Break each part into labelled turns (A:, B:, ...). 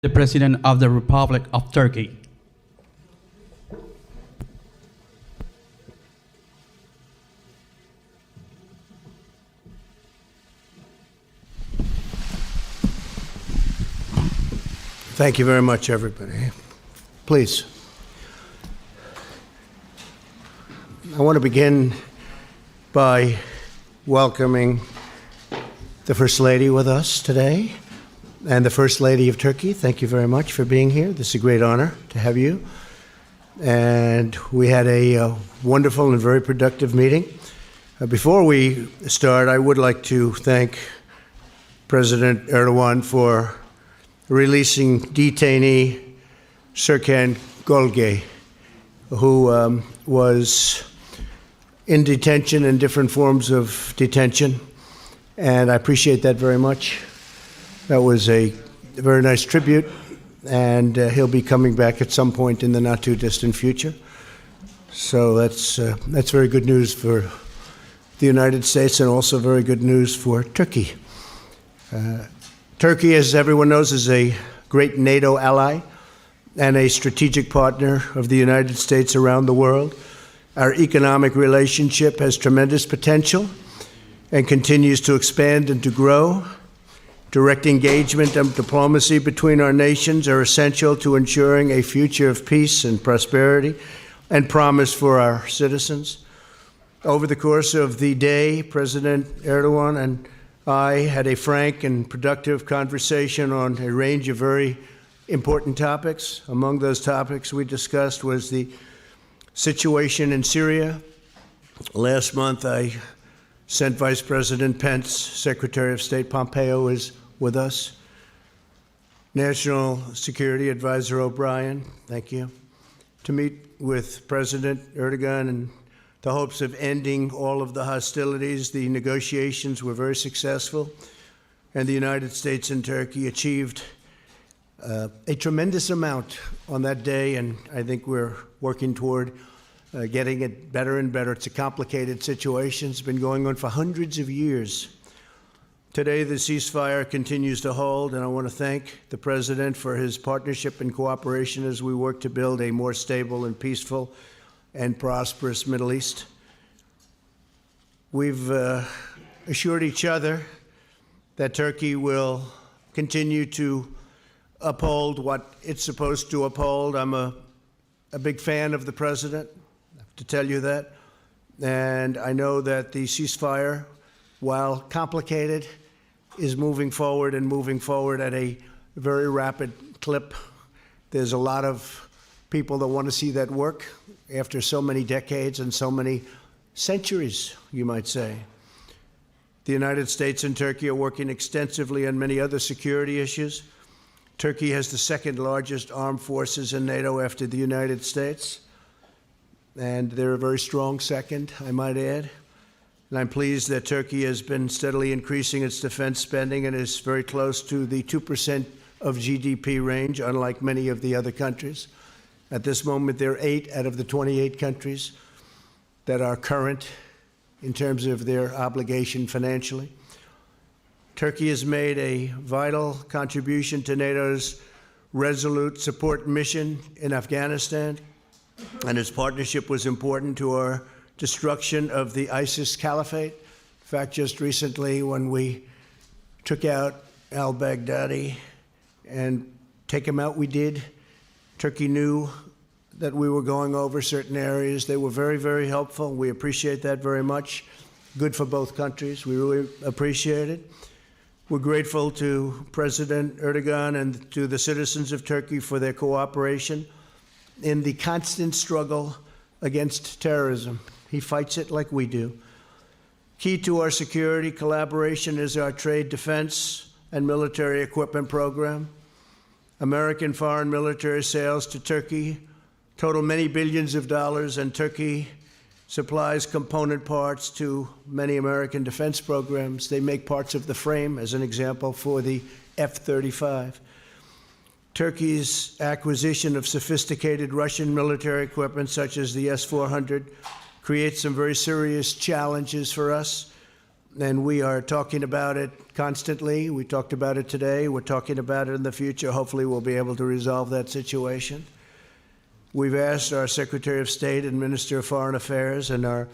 A: the President of the Republic of Turkey.
B: Thank you very much, everybody. Please. I want to begin by welcoming the First Lady with us today and the First Lady of Turkey. Thank you very much for being here. This is a great honor to have you. And we had a wonderful and very productive meeting. Before we start, I would like to thank President Erdogan for releasing detainee Serkan Golge, who was in detention, in different forms of detention, and I appreciate that very much. That was a very nice tribute, and he'll be coming back at some point in the not-too-distant future. So that's very good news for the United States and also very good news for Turkey. Turkey, as everyone knows, is a great NATO ally and a strategic partner of the United States around the world. Our economic relationship has tremendous potential and continues to expand and to grow. Direct engagement and diplomacy between our nations are essential to ensuring a future of peace and prosperity and promise for our citizens. Over the course of the day, President Erdogan and I had a frank and productive conversation on a range of very important topics. Among those topics we discussed was the situation in Syria. Last month, I sent Vice President Pence, Secretary of State Pompeo is with us, National Security Advisor O'Brien, thank you, to meet with President Erdogan in the hopes of ending all of the hostilities. The negotiations were very successful, and the United States and Turkey achieved a tremendous amount on that day, and I think we're working toward getting it better and better. It's a complicated situation. It's been going on for hundreds of years. Today, the ceasefire continues to hold, and I want to thank the President for his partnership and cooperation as we work to build a more stable and peaceful and prosperous Middle East. We've assured each other that Turkey will continue to uphold what it's supposed to uphold. I'm a big fan of the President, I have to tell you that. And I know that the ceasefire, while complicated, is moving forward at a very rapid clip. There's a lot of people that want to see that work after so many decades and so many centuries, you might say. The United States and Turkey are working extensively on many other security issues. Turkey has the second largest armed forces in NATO after the United States, and they're a very strong second, I might add. And I'm pleased that Turkey has been steadily increasing its defense spending and is very close to the 2% of GDP range, unlike many of the other countries. At this moment, there are 8 out of the 28 countries that are current in terms of their obligation financially. Turkey has made a vital contribution to NATO's resolute support mission in Afghanistan, and its partnership was important to our destruction of the ISIS caliphate. In fact, just recently when we took out al-Baghdadi and take him out, we did. Turkey knew that we were going over certain areas. They were very, very helpful. We appreciate that very much. Good for both countries. We really appreciate it. We're grateful to President Erdogan and to the citizens of Turkey for their cooperation in the constant struggle against terrorism. He fights it like we do. Key to our security collaboration is our trade, defense, and military equipment program. American foreign military sales to Turkey total many billions of dollars, and Turkey supplies component parts to many American defense programs. They make parts of the frame, as an example, for the F-35. Turkey's acquisition of sophisticated Russian military equipment, such as the S-400, creates some very serious challenges for us. and we are talking about it constantly. We talked about it today. We're talking about it in the future. Hopefully, we'll be able to resolve that situation. We've asked our Secretary of State and Minister of Foreign Affairs and our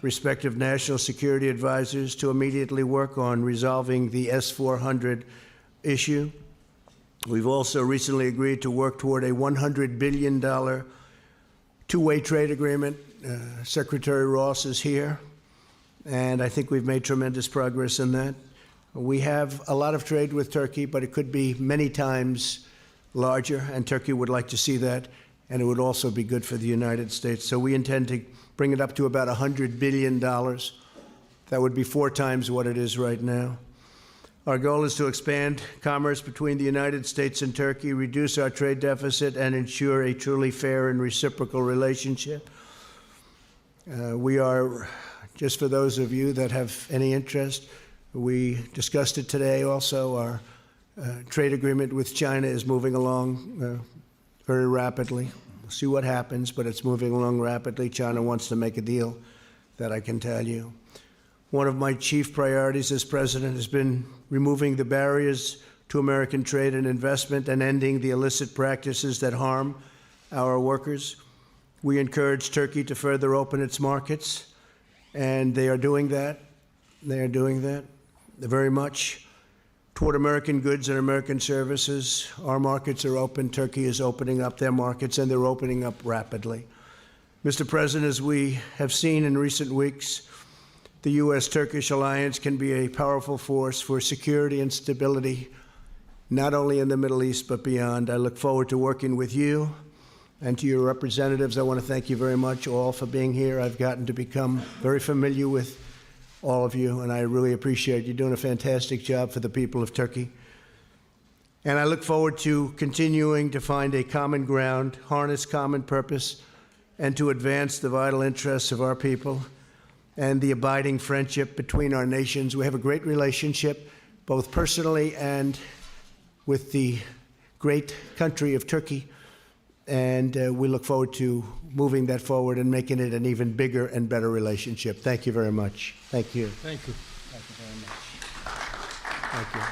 B: respective national security advisors to immediately work on resolving the S-400 issue. We've also recently agreed to work toward a $100 billion two-way trade agreement. Secretary Ross is here, and I think we've made tremendous progress in that. We have a lot of trade with Turkey, but it could be many times larger, and Turkey would like to see that, and it would also be good for the United States. So we intend to bring it up to about $100 billion. That would be 4 times what it is right now. Our goal is to expand commerce between the United States and Turkey, reduce our trade deficit, and ensure a truly fair and reciprocal relationship. We are, just for those of you that have any interest, we discussed it today also. Our trade agreement with China is moving along very rapidly. We'll see what happens, but it's moving along rapidly. China wants to make a deal, that I can tell you. One of my chief priorities as president has been removing the barriers to American trade and investment and ending the illicit practices that harm our workers. We encourage Turkey to further open its markets, and they are doing that. They are doing that very much. Toward American goods and American services, our markets are open. Turkey is opening up their markets, and they're opening up rapidly. Mr. President, as we have seen in recent weeks, the U.S.-Turkish alliance can be a powerful force for security and stability, not only in the Middle East, but beyond. I look forward to working with you and to your representatives. I want to thank you very much all for being here. I've gotten to become very familiar with all of you, and I really appreciate you doing a fantastic job for the people of Turkey. And I look forward to continuing to find a common ground, harness common purpose, and to advance the vital interests of our people and the abiding friendship between our nations. We have a great relationship, both personally and with the great country of Turkey, and we look forward to moving that forward and making it an even bigger and better relationship. Thank you very much. Thank you.
A: Thank you.
B: Thank you very much. Thank you.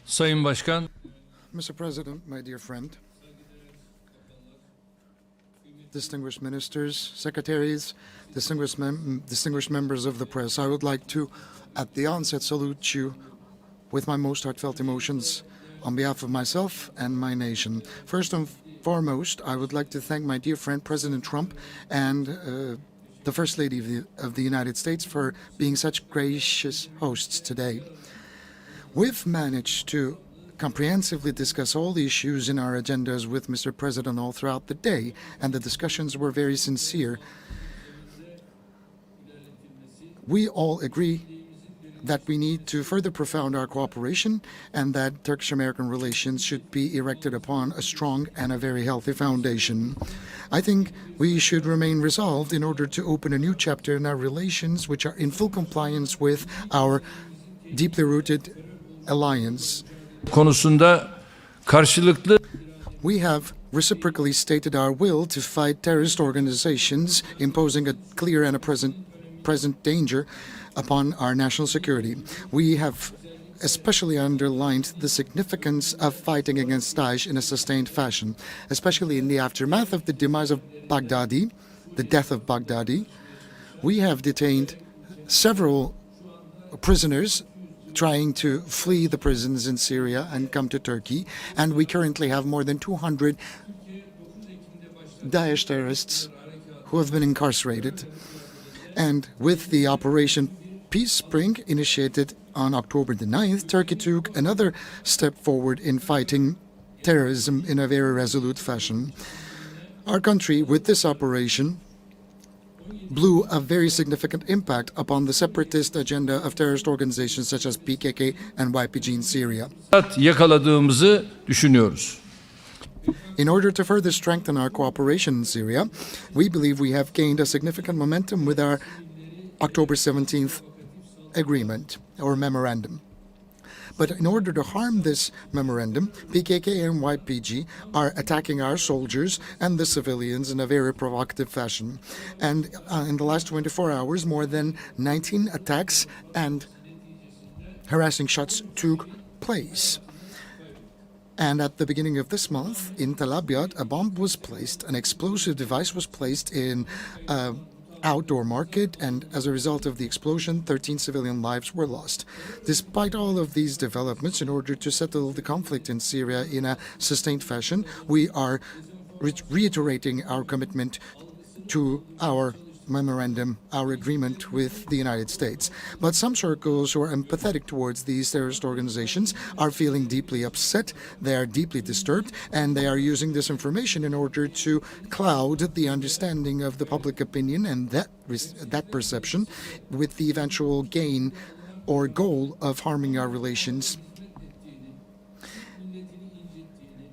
C: Sayın Başkan,
D: Mr. President, my dear friend, distinguished ministers, secretaries, distinguished members of the press, I would like to, at the onset, salute you with my most heartfelt emotions on behalf of myself and my nation. First and foremost, I would like to thank my dear friend President Trump and the First Lady of the United States for being such gracious hosts today. We've managed to comprehensively discuss all the issues in our agendas with Mr. President all throughout the day, and the discussions were very sincere. We all agree that we need to further profound our cooperation and that Turkish-American relations should be erected upon a strong and a very healthy foundation. I think we should remain resolved in order to open a new chapter in our relations which are in full compliance with our deeply rooted alliance.
C: konusunda karşılıklı
D: We have reciprocally stated our will to fight terrorist organizations, imposing a clear and a present danger upon our national security. We have especially underlined the significance of fighting against Daesh in a sustained fashion, especially in the aftermath of the demise of Baghdadi, the death of Baghdadi. We have detained several prisoners trying to flee the prisons in Syria and come to Turkey, and we currently have more than 200 Daesh terrorists who have been incarcerated. And with the Operation Peace Spring initiated on October the 9th, Turkey took another step forward in fighting terrorism in a very resolute fashion. Our country, with this operation, blew a very significant impact upon the separatist agenda of terrorist organizations such as PKK and YPG in Syria.
C: yakaladığımızı düşünüyoruz.
D: In order to further strengthen our cooperation in Syria, we believe we have gained a significant momentum with our October 17th agreement or memorandum. But in order to harm this memorandum, PKK and YPG are attacking our soldiers and the civilians in a very provocative fashion. And in the last 24 hours, more than 19 attacks and harassing shots took place. And at the beginning of this month, in Tel Abyad, a bomb was placed, an explosive device was placed in an outdoor market, and as a result of the explosion, 13 civilian lives were lost. Despite all of these developments, in order to settle the conflict in Syria in a sustained fashion, we are reiterating our commitment to our memorandum, our agreement with the United States. But some circles who are empathetic towards these terrorist organizations are feeling deeply upset, they are deeply disturbed, and they are using this information in order to cloud the understanding of the public opinion and that perception with the eventual gain or goal of harming our relations.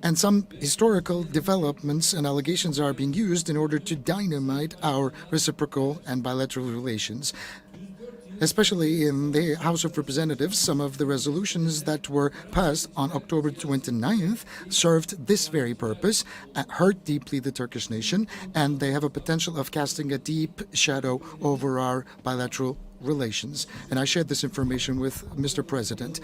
D: And some historical developments and allegations are being used in order to dynamite our reciprocal and bilateral relations. Especially in the House of Representatives, some of the resolutions that were passed on October 29th served this very purpose, hurt deeply the Turkish nation, and they have a potential of casting a deep shadow over our bilateral relations. And I shared this information with Mr. President.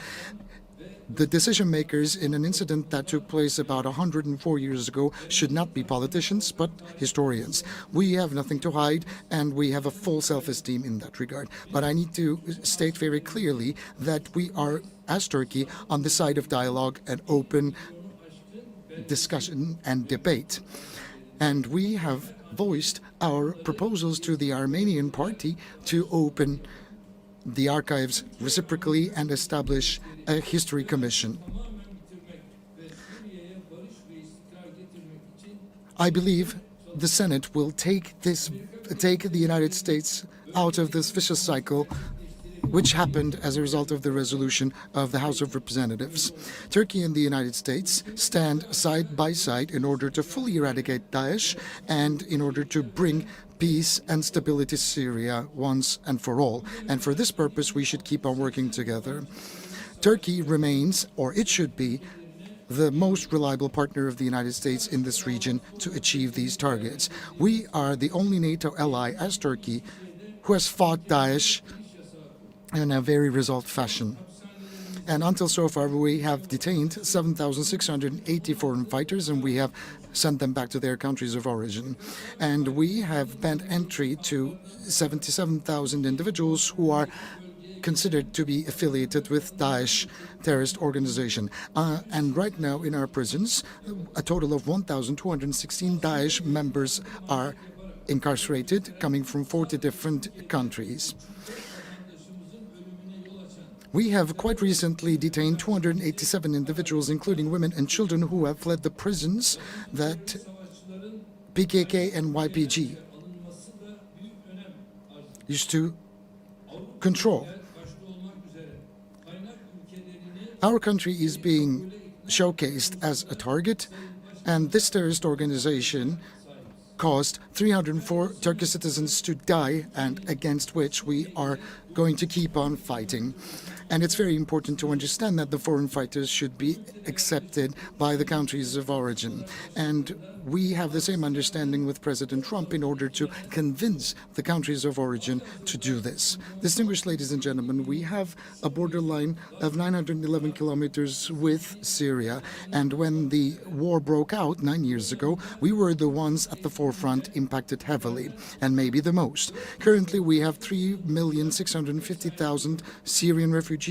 D: The decision makers in an incident that took place about 104 years ago should not be politicians, but historians. We have nothing to hide, and we have a full self-esteem in that regard. But I need to state very clearly that we are, as Turkey, on the side of dialogue and open discussion and debate. And we have voiced our proposals to the Armenian party to open the archives reciprocally and establish a history commission. I believe the Senate will take the United States out of this vicious cycle which happened as a result of the resolution of the House of Representatives. Turkey and the United States stand side by side in order to fully eradicate Daesh and in order to bring peace and stability to Syria once and for all. And for this purpose, we should keep on working together. Turkey remains, or it should be, the most reliable partner of the United States in this region to achieve these targets. We are the only NATO ally, as Turkey, who has fought Daesh in a very resolved fashion. And until so far, we have detained 7,680 foreign fighters, and we have sent them back to their countries of origin. And we have banned entry to 77,000 individuals who are considered to be affiliated with Daesh terrorist organization. And right now in our prisons, a total of 1,216 Daesh members are incarcerated, coming from 40 different countries. We have quite recently detained 287 individuals, including women and children, who have fled the prisons that PKK and YPG used to control. Our country is being showcased as a target, and this terrorist organization caused 304 Turkish citizens to die, and against which we are going to keep on fighting. And it's very important to understand that the foreign fighters should be accepted by the countries of origin. And we have the same understanding with President Trump in order to convince the countries of origin to do this. Distinguished ladies and gentlemen, we have a borderline of 911 kilometers with Syria. And when the war broke out 9 years ago, we were the ones at the forefront impacted heavily, and maybe the most. Currently, we have 3,650,000 Syrian refugees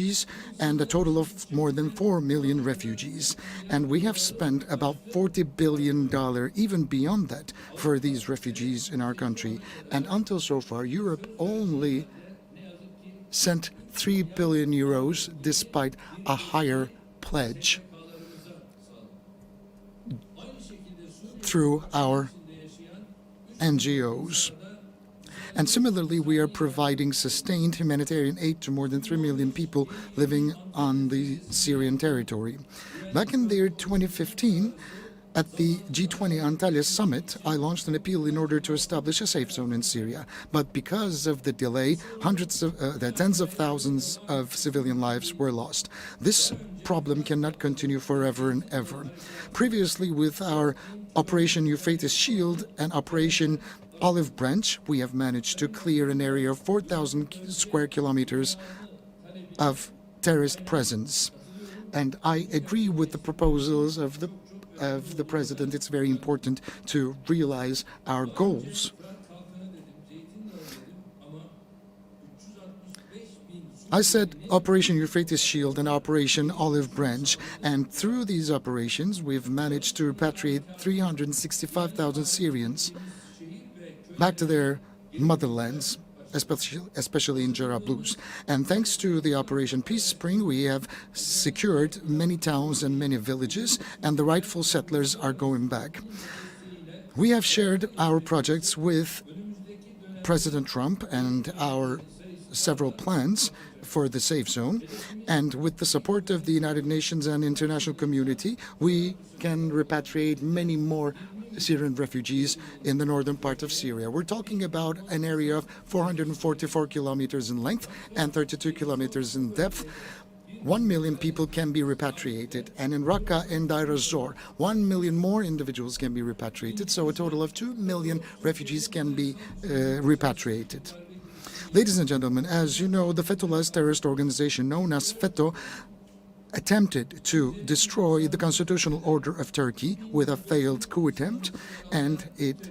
D: and a total of more than 4 million refugees. And we have spent about $40 billion, even beyond that, for these refugees in our country. And until so far, Europe only sent 3 billion euros despite a higher pledge through our NGOs. And similarly, we are providing sustained humanitarian aid to more than 3 million people living on the Syrian territory. Back in the year 2015, At the G20 Antalya summit, I launched an appeal in order to establish a safe zone in Syria. But because of the delay, tens of thousands of civilian lives were lost. This problem cannot continue forever and ever. Previously, with our Operation Euphrates Shield and Operation Olive Branch, we have managed to clear an area of 4,000 square kilometers of terrorist presence. And I agree with the proposals of the President. It's very important to realize our goals. I said Operation Euphrates Shield and Operation Olive Branch, and through these operations, we've managed to repatriate 365,000 Syrians back to their motherlands, especially in Jarablus. And thanks to the Operation Peace Spring, we have secured many towns and many villages, and the rightful settlers are going back. We have shared our projects with President Trump and our several plans for the safe zone, and with the support of the United Nations and international community, we can repatriate many more Syrian refugees in the northern part of Syria. We're talking about an area of 444 kilometers in length and 32 kilometers in depth. 1 million people can be repatriated, and in Raqqa and Deir ez-Zor, 1 million more individuals can be repatriated, so a total of 2 million refugees can be repatriated. Ladies and gentlemen, as you know, the Fethullahist terrorist organization known as FETÖ attempted to destroy the constitutional order of Turkey with a failed coup attempt, and it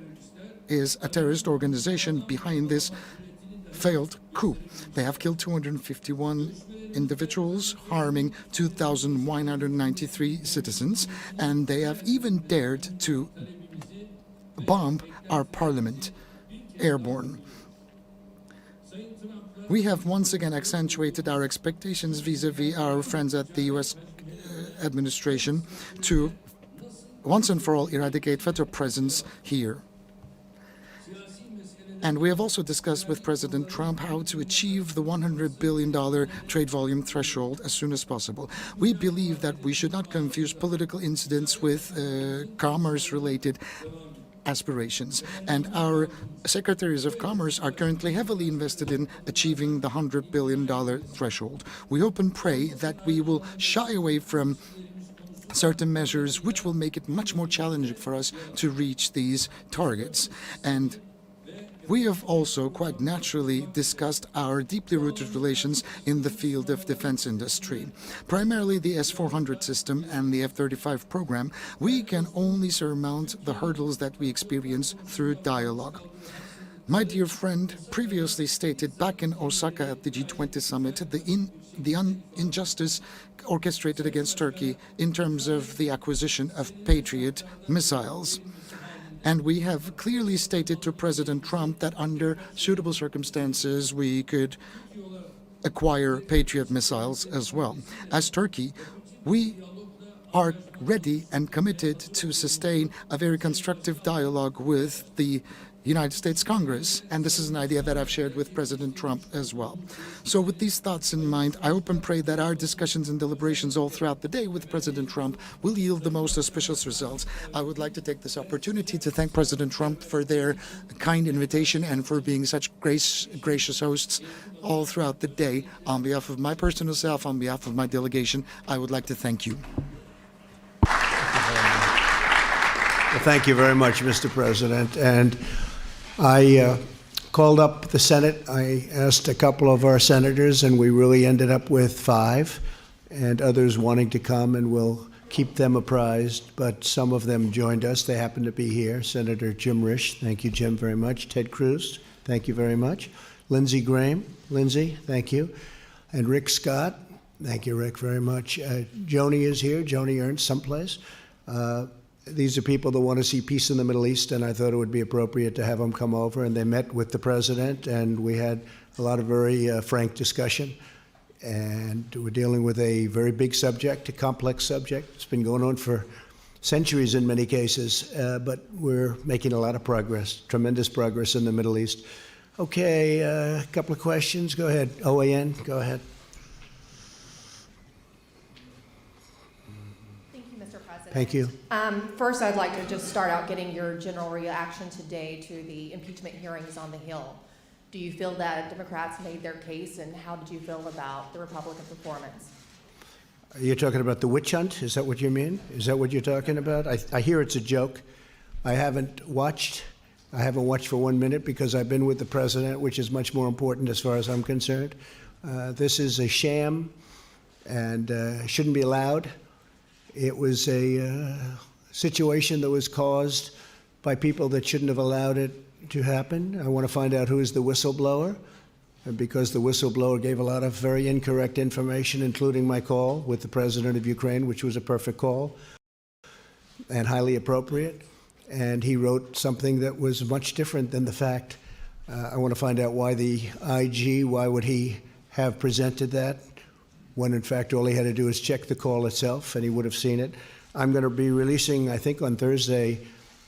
D: is a terrorist organization behind this failed coup. They have killed 251 individuals, harming 2,193 citizens, and they have even dared to bomb our parliament airborne. We have once again accentuated our expectations vis-à-vis our friends at the U.S. administration to once and for all eradicate FETÖ presence here. And we have also discussed with President Trump how to achieve the $100 billion trade volume threshold as soon as possible. We believe that we should not confuse political incidents with commerce-related aspirations, and our secretaries of commerce are currently heavily invested in achieving the $100 billion threshold. We hope and pray that we will shy away from certain measures which will make it much more challenging for us to reach these targets. And we have also quite naturally discussed our deeply rooted relations in the field of defense industry. Primarily the S-400 system and the F-35 program, we can only surmount the hurdles that we experience through dialogue. My dear friend previously stated back in Osaka at the G20 summit the injustice orchestrated against Turkey in terms of the acquisition of Patriot missiles. And we have clearly stated to President Trump that under suitable circumstances we could acquire Patriot missiles as well. As Turkey, we are ready and committed to sustain a very constructive dialogue with the United States Congress, and this is an idea that I've shared with President Trump as well. So with these thoughts in mind, I hope and pray that our discussions and deliberations all throughout the day with President Trump will yield the most auspicious results. I would like to take this opportunity to thank President Trump for their kind invitation and for being such gracious hosts all throughout the day. On behalf of my personal self, on behalf of my delegation, I would like to thank you.
B: Well, thank you very much, Mr. President. And I called up the Senate. I asked a couple of our senators, and we really ended up with 5, and others wanting to come, and we'll keep them apprised. But some of them joined us. They happen to be here. Senator Jim Risch, thank you, Jim, very much. Ted Cruz, thank you very much. Lindsey Graham, Lindsey, thank you. And Rick Scott, thank you, Rick, very much. Joni is here, Joni Ernst, someplace. These are people that want to see peace in the Middle East, and I thought it would be appropriate to have them come over. And they met with the president, and we had a lot of very frank discussion. And we're dealing with a very big subject, a complex subject. It's been going on for centuries in many cases, but we're making a lot of progress, tremendous progress in the Middle East. Okay, a couple of questions. Go ahead. OAN, go ahead.
E: Thank you, Mr. President.
B: Thank you.
E: First, I'd like to just start out getting your general reaction today to the impeachment hearings on the Hill. Do you feel that Democrats made their case, and how did you feel about the Republican performance?
B: You're talking about the witch hunt? Is that what you mean? Is that what you're talking about? I hear it's a joke. I haven't watched for 1 minute because I've been with the president, which is much more important as far as I'm concerned. This is a sham and shouldn't be allowed. It was a situation that was caused by people that shouldn't have allowed it to happen. I want to find out who is the whistleblower, because the whistleblower gave a lot of very incorrect information, including my call with the president of Ukraine, which was a perfect call and highly appropriate. And he wrote something that was much different than the fact. I want to find out why the IG, why would he have presented that, when in fact all he had to do is check the call itself and he would have seen it. I'm going to be releasing, I think on Thursday,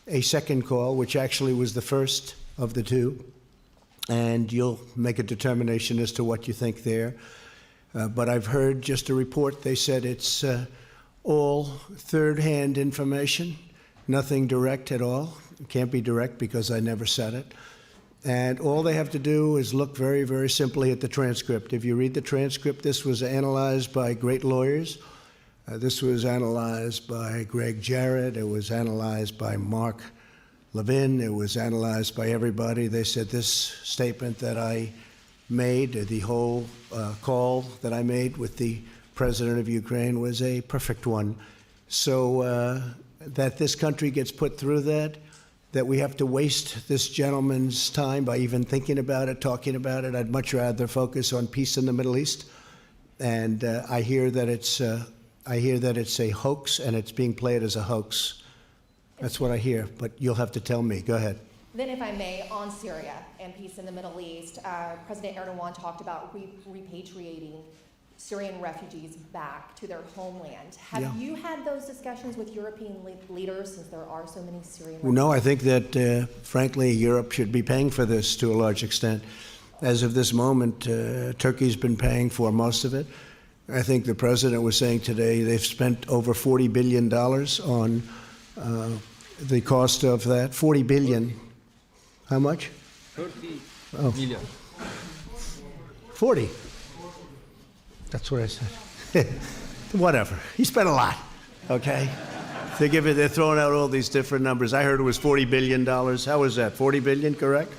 B: a second call, which actually was the first of the two, and you'll make a determination as to what you think there. But I've heard just a report. They said it's all third-hand information, nothing direct at all. It can't be direct because I never said it. And all they have to do is look very, very simply at the transcript. If you read the transcript, this was analyzed by great lawyers. This was analyzed by Greg Jarrett. It was analyzed by Mark Levin. It was analyzed by everybody. They said this statement that I made, the whole call that I made with the president of Ukraine, was a perfect one. So that this country gets put through that we have to waste this gentleman's time by even thinking about it, talking about it. I'd much rather focus on peace in the Middle East. And I hear that it's a hoax, and it's being played as a hoax. That's what I hear, but you'll have to tell me. Go ahead.
E: Then, if I may, on Syria and peace in the Middle East, President Erdogan talked about repatriating Syrian refugees back to their homeland. Have you had those discussions with European leaders, since there are so many Syrian refugees?
B: No, I think that, frankly, Europe should be paying for this to a large extent. As of this moment, Turkey's been paying for most of it. I think the president was saying today they've spent over $40 billion on the cost of that. 40 billion. How much?
C: 30
B: million. 40. That's what I said. Whatever. He spent a lot. Okay. They're throwing out all these different numbers. I heard it was $40 billion. How was that? 40 billion, correct?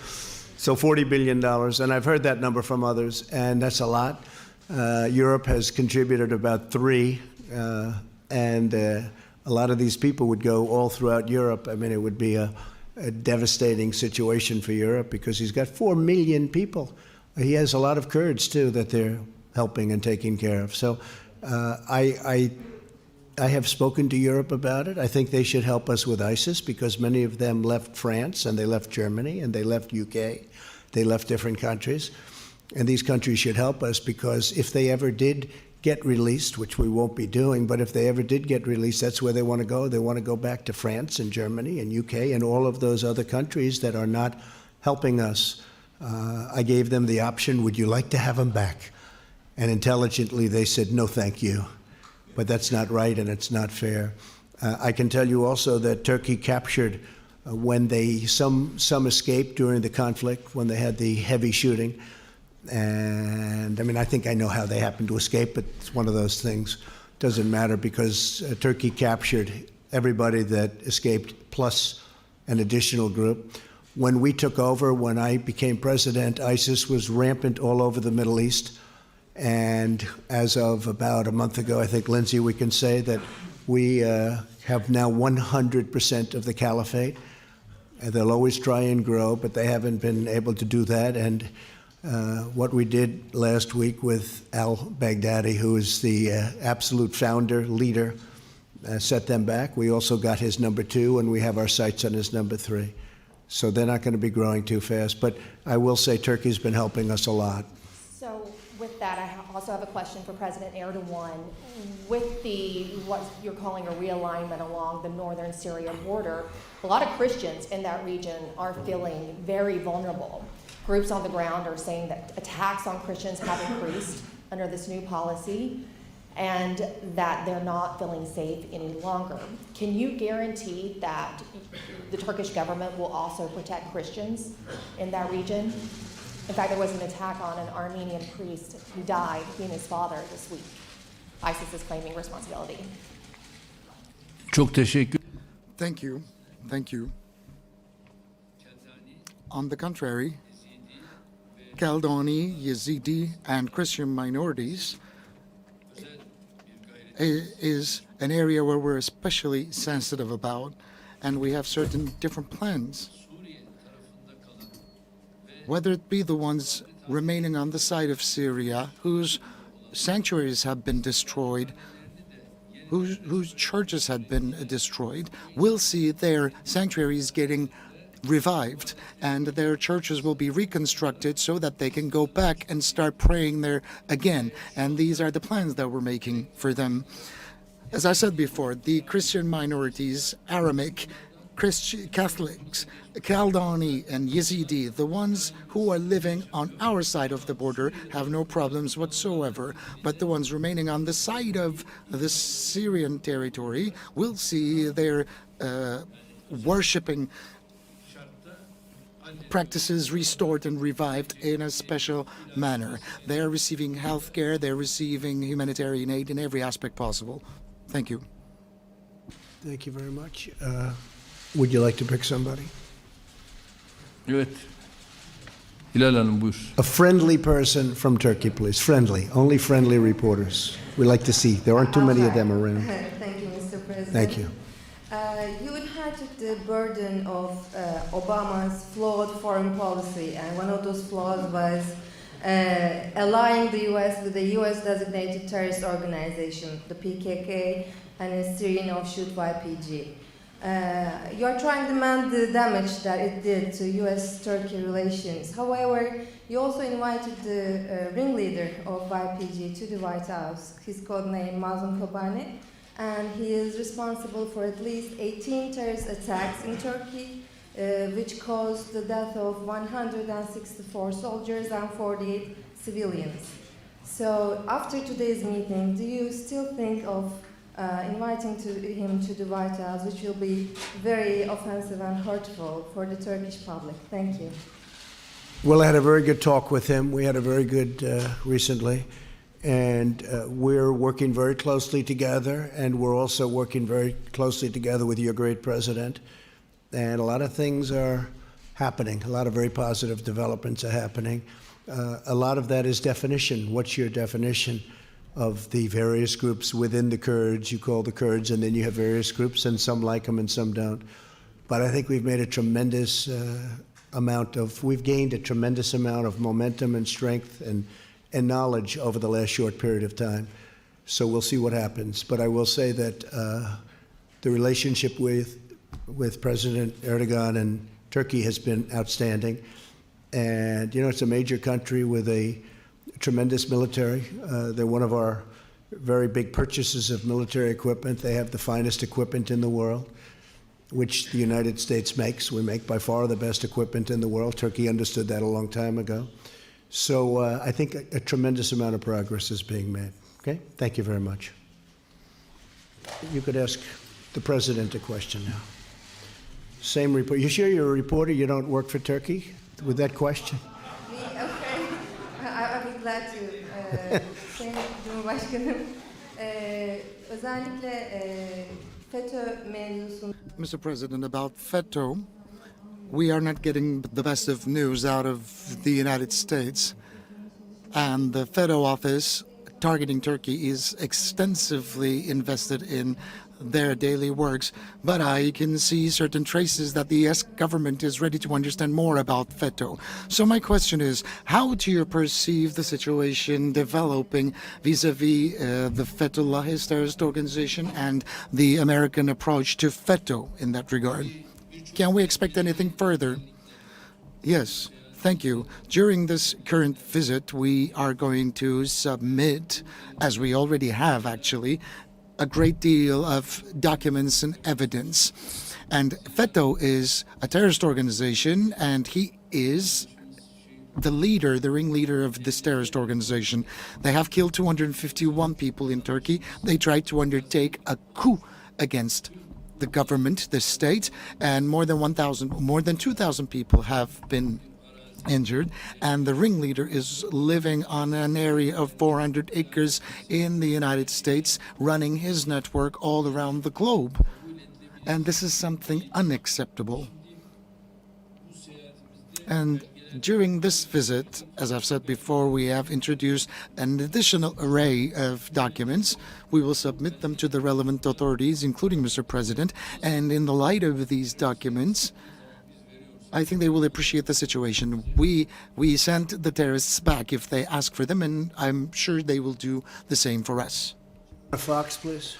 B: So $40 billion. And I've heard that number from others, and that's a lot. Europe has contributed about 3, and a lot of these people would go all throughout Europe. I mean, it would be a devastating situation for Europe because he's got 4 million people. He has a lot of Kurds, too, that they're helping and taking care of. So I have spoken to Europe about it. I think they should help us with ISIS because many of them left France, and they left Germany, and they left UK. They left different countries. And these countries should help us because if they ever did get released, which we won't be doing, but if they ever did get released, that's where they want to go. They want to go back to France and Germany and UK and all of those other countries that are not helping us. I gave them the option, would you like to have them back? And intelligently they said, no, thank you. But that's not right and it's not fair. I can tell you also that Turkey captured when some escaped during the conflict, when they had the heavy shooting. And I mean, I think I know how they happened to escape, but it's one of those things. Doesn't matter because Turkey captured everybody that escaped plus an additional group. When we took over, when I became president, ISIS was rampant all over the Middle East. And as of about a month ago, I think, Lindsay, we can say that we have now 100% of the caliphate. And they'll always try and grow, but they haven't been able to do that. And what we did last week with al-Baghdadi, who is the absolute founder, leader, set them back. We also got his number 2, and we have our sights on his number 3. So they're not going to be growing too fast. But I will say Turkey's been helping us a lot.
E: So with that, I also have a question for President Erdogan. With what you're calling a realignment along the northern Syria border, a lot of Christians in that region are feeling very vulnerable. Groups on the ground are saying that attacks on Christians have increased under this new policy. and that they're not feeling safe any longer. Can you guarantee that the Turkish government will also protect Christians in that region? In fact, there was an attack on an Armenian priest who died, he and his father, this week. ISIS is claiming responsibility.
C: Çok teşekkür.
D: Thank you. Thank you. On the contrary, Kaldani, Yazidi, and Christian minorities is an area where we're especially sensitive about, and we have certain different plans. Whether it be the ones remaining on the side of Syria, whose sanctuaries have been destroyed, whose churches have been destroyed, will see their sanctuaries getting revived, and their churches will be reconstructed so that they can go back and start praying there again. And these are the plans that we're making for them. As I said before, the Christian minorities, Aramaic, Catholics, Kaldani, and Yazidi, the ones who are living on our side of the border, have no problems whatsoever. But the ones remaining on the side of the Syrian territory will see their worshipping practices restored and revived in a special manner. They are receiving health care, they're receiving humanitarian aid in every aspect possible. Thank you.
B: Thank you very much. Would you like to pick somebody?
C: Evet. Hilal Hanım buyur.
B: A friendly person from Turkey, please. Friendly. Only friendly reporters. We like to see. There aren't too many of them around.
F: Thank you, Mr. President.
B: Thank you.
F: You inherited the burden of Obama's flawed foreign policy, and one of those flaws was allying the U.S. with the U.S. designated terrorist organization, the PKK, and a Syrian offshoot YPG. You are trying to mend the damage that it did to U.S.-Turkey relations. However, you also invited the ringleader of YPG to the White House. His code name Mazlum Kobane, and he is responsible for at least 18 terrorist attacks in Turkey, which caused the death of 164 soldiers and 48 civilians. So after today's meeting, do you still think of inviting him to the White House, which will be very offensive and hurtful for the Turkish public? Thank you.
B: Well, I had a very good talk with him. We had a very good recently. And we're working very closely together, and we're also working very closely together with your great president. And a lot of things are happening. A lot of very positive developments are happening. A lot of that is definition. What's your definition of the various groups within the Kurds? You call the Kurds, and then you have various groups, and some like them and some don't. But I think we've made a tremendous we've gained a tremendous amount of momentum and strength and knowledge over the last short period of time. So we'll see what happens. But I will say that the relationship with President Erdogan and Turkey has been outstanding. And, you know, it's a major country with a tremendous military. They're one of our very big purchases of military equipment. They have the finest equipment in the world, which the United States makes. We make by far the best equipment in the world. Turkey understood that a long time ago. So I think a tremendous amount of progress is being made. Okay? Thank you very much. You could ask the president a question now. Same report. You sure you're a reporter? You don't work for Turkey with that question?
F: Okay. I'll be glad to. Sayın Cumhurbaşkanım, özellikle FETÖ mevzusunda.
D: Mr. President, about FETÖ, we are not getting the best of news out of the United States. And the FETÖ office targeting Turkey is extensively invested in their daily works. But I can see certain traces that the US government is ready to understand more about FETÖ. So my question is, how do you perceive the situation developing vis-a-vis the Fethullahist terrorist organization and the American approach to FETÖ in that regard? Can we expect anything further? Yes, thank you. During this current visit, we are going to submit, as we already have actually, a great deal of documents and evidence. And FETÖ is a terrorist organization, and he is the ringleader of this terrorist organization. They have killed 251 people in Turkey. They tried to undertake a coup against the government, the state, and more than 2,000 people have been injured, and the ringleader is living on an area of 400 acres in the United States, running his network all around the globe. And this is something unacceptable. And during this visit, as I've said before, we have introduced an additional array of documents. We will submit them to the relevant authorities, including Mr. President, and in the light of these documents, I think they will appreciate the situation. We sent the terrorists back if they ask for them, and I'm sure they will do the same for us.
B: Fox, please.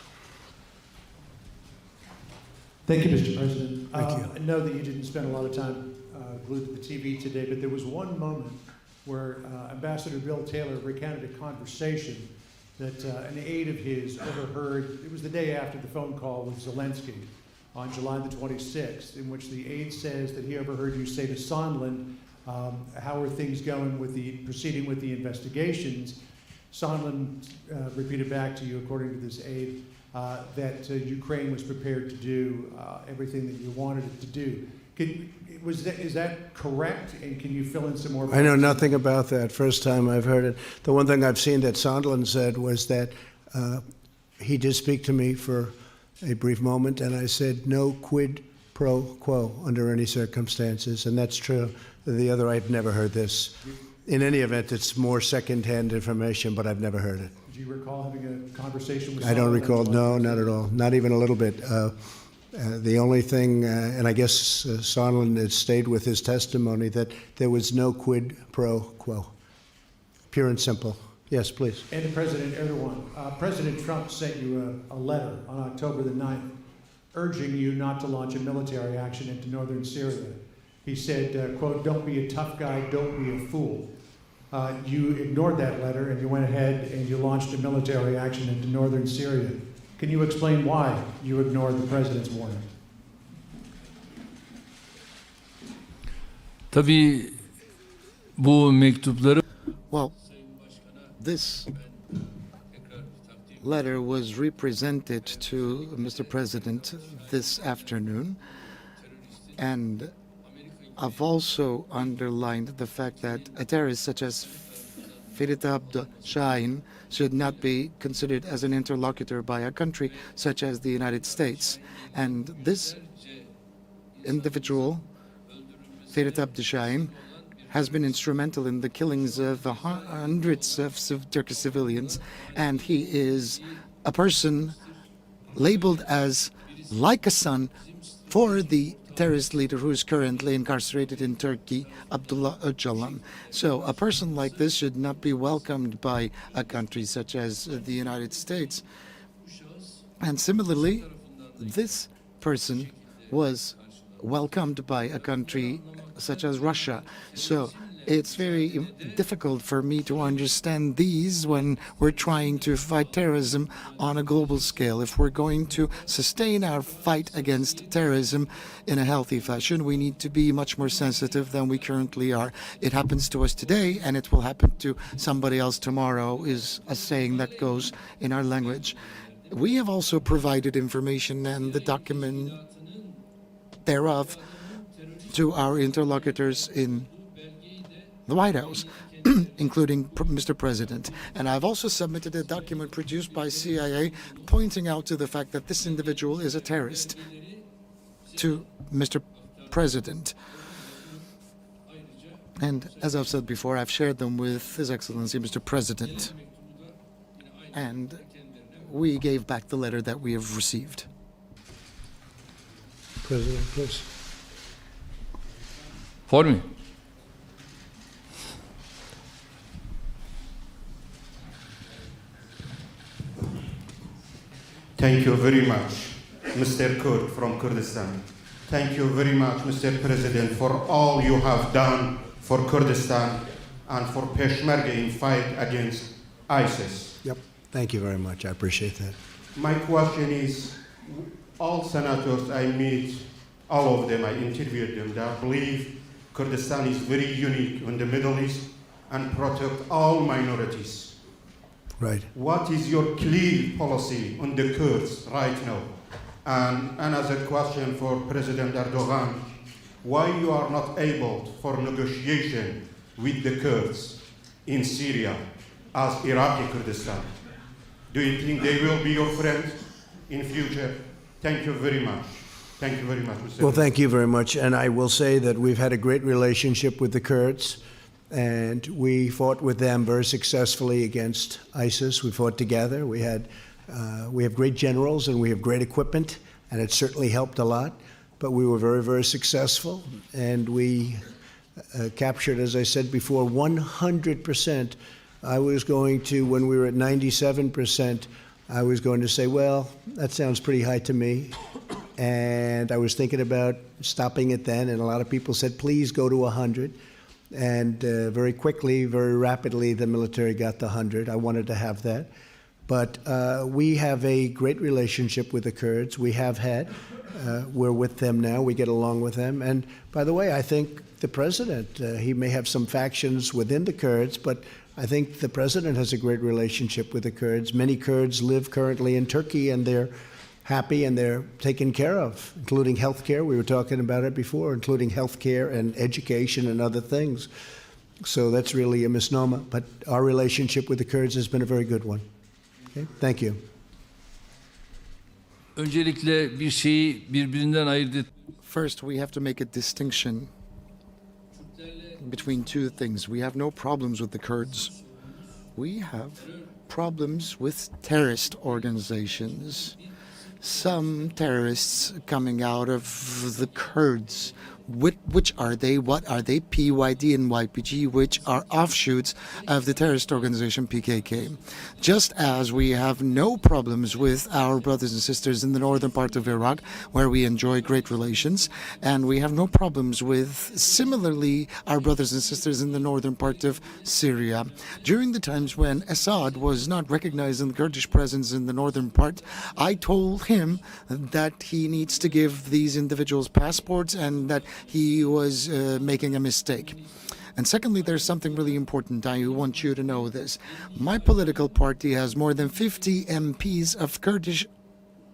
G: Thank you, Mr. President.
B: Thank you.
G: I know that you didn't spend a lot of time glued to the TV today, but there was one moment where Ambassador Bill Taylor recounted a conversation that an aide of his overheard. It was the day after the phone call with Zelensky on July the 26th, in which the aide says that he overheard you say to Sondland, how are things going with proceeding with the investigations? Sondland repeated back to you, according to this aide, that Ukraine was prepared to do everything that you wanted it to do. Is that correct? And can you fill in some more?
B: I know nothing about that. First time I've heard it. The one thing I've seen that Sondland said was that he did speak to me for a brief moment, and I said no quid pro quo under any circumstances, and that's true. The other, I've never heard this. In any event, it's more second-hand information, but I've never heard it.
G: Do you recall having a conversation with Sondland?
B: I don't recall. No, not at all. Not even a little bit. The only thing, and I guess Sondland had stayed with his testimony, that there was no quid pro quo. Pure and simple. Yes, please.
G: And to President Erdogan, President Trump sent you a letter on October the 9th urging you not to launch a military action into northern Syria. He said, quote, don't be a tough guy, don't be a fool. You ignored that letter and you went ahead and you launched a military action into northern Syria. Can you explain why you ignored the president's warning?
C: Tabii bu mektupları
D: Well, this letter was represented to Mr. President this afternoon, and I've also underlined the fact that a terrorist such as Ferit Abdul-Shahin should not be considered as an interlocutor by a country such as the United States. And this individual, Ferit Abdul-Shahin, has been instrumental in the killings of hundreds of Turkish civilians, and he is a person labeled as like a son for the terrorist leader who is currently incarcerated in Turkey, Abdullah Öcalan. So a person like this should not be welcomed by a country such as the United States. And similarly, this person was welcomed by a country such as Russia. So it's very difficult for me to understand these when we're trying to fight terrorism on a global scale. If we're going to sustain our fight against terrorism in a healthy fashion, we need to be much more sensitive than we currently are. It happens to us today, and it will happen to somebody else tomorrow, is a saying that goes in our language. We have also provided information and the document thereof to our interlocutors in the White House, including Mr. President. And I've also submitted a document produced by CIA pointing out to the fact that this individual is a terrorist to Mr. President. And as I've said before, I've shared them with His Excellency, Mr. President. And we gave back the letter that we have received.
B: President, please.
C: for me.
H: Thank you very much, Mr. Kurd from Kurdistan. Thank you very much, Mr. President, for all you have done for Kurdistan and for Peshmerga in fight against ISIS.
B: Yep. Thank you very much. I appreciate that.
H: My question is, all senators I meet, all of them, I interviewed them, they believe Kurdistan is very unique in the Middle East and protect all minorities.
B: Right.
H: What is your clear policy on the Kurds right now? And another question for President Erdogan, why you are not able for negotiation with the Kurds in Syria as Iraqi Kurdistan? Do you think they will be your friends in future? Thank you very much. Thank you very much, Mr.
B: Well, thank you very much. And I will say that we've had a great relationship with the Kurds, and we fought with them very successfully against ISIS. We fought together. We have great generals and we have great equipment, and it certainly helped a lot. But we were very, very successful, and we captured, as I said before, 100%. I was going to, when we were at 97%, I was going to say, well, that sounds pretty high to me. And I was thinking about stopping it then, and a lot of people said, please go to 100. And very quickly, very rapidly, the military got the 100. I wanted to have that. But we have a great relationship with the Kurds. We have had. We're with them now. We get along with them. And by the way, I think the president, he may have some factions within the Kurds, but I think the president has a great relationship with the Kurds. Many Kurds live currently in Turkey, and they're happy and they're taken care of, including health care. We were talking about it before, including health care and education and other things. So that's really a misnomer. But our relationship with the Kurds has been a very good one. Okay? Thank you.
C: Öncelikle bir şeyi birbirinden ayırt et.
D: First, we have to make a distinction between two things. We have no problems with the Kurds. We have problems with terrorist organizations. Some terrorists coming out of the Kurds. Which are they? What are they? PYD and YPG, which are offshoots of the terrorist organization PKK. Just as we have no problems with our brothers and sisters in the northern part of Iraq, where we enjoy great relations, and we have no problems with, similarly, our brothers and sisters in the northern part of Syria. During the times when Assad was not recognizing the Kurdish presence in the northern part, I told him that he needs to give these individuals passports and that he was making a mistake. And secondly, there's something really important. I want you to know this. My political party has more than 50 MPs of Kurdish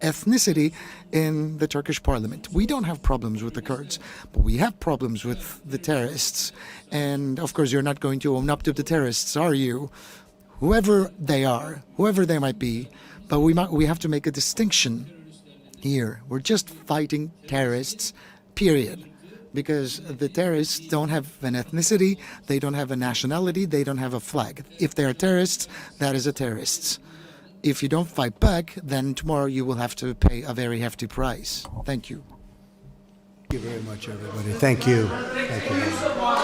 D: ethnicity in the Turkish parliament. We don't have problems with the Kurds, but we have problems with the terrorists. And of course, you're not going to own up to the terrorists, are you? Whoever they are, whoever they might be, but we have to make a distinction here. We're just fighting terrorists, period. Because the terrorists don't have an ethnicity, they don't have a nationality, they don't have a flag. If they are terrorists, that is a terrorists. If you don't fight back, then tomorrow you will have to pay a very hefty price. Thank you.
B: Thank you very much, everybody. Thank you. Thank you very much.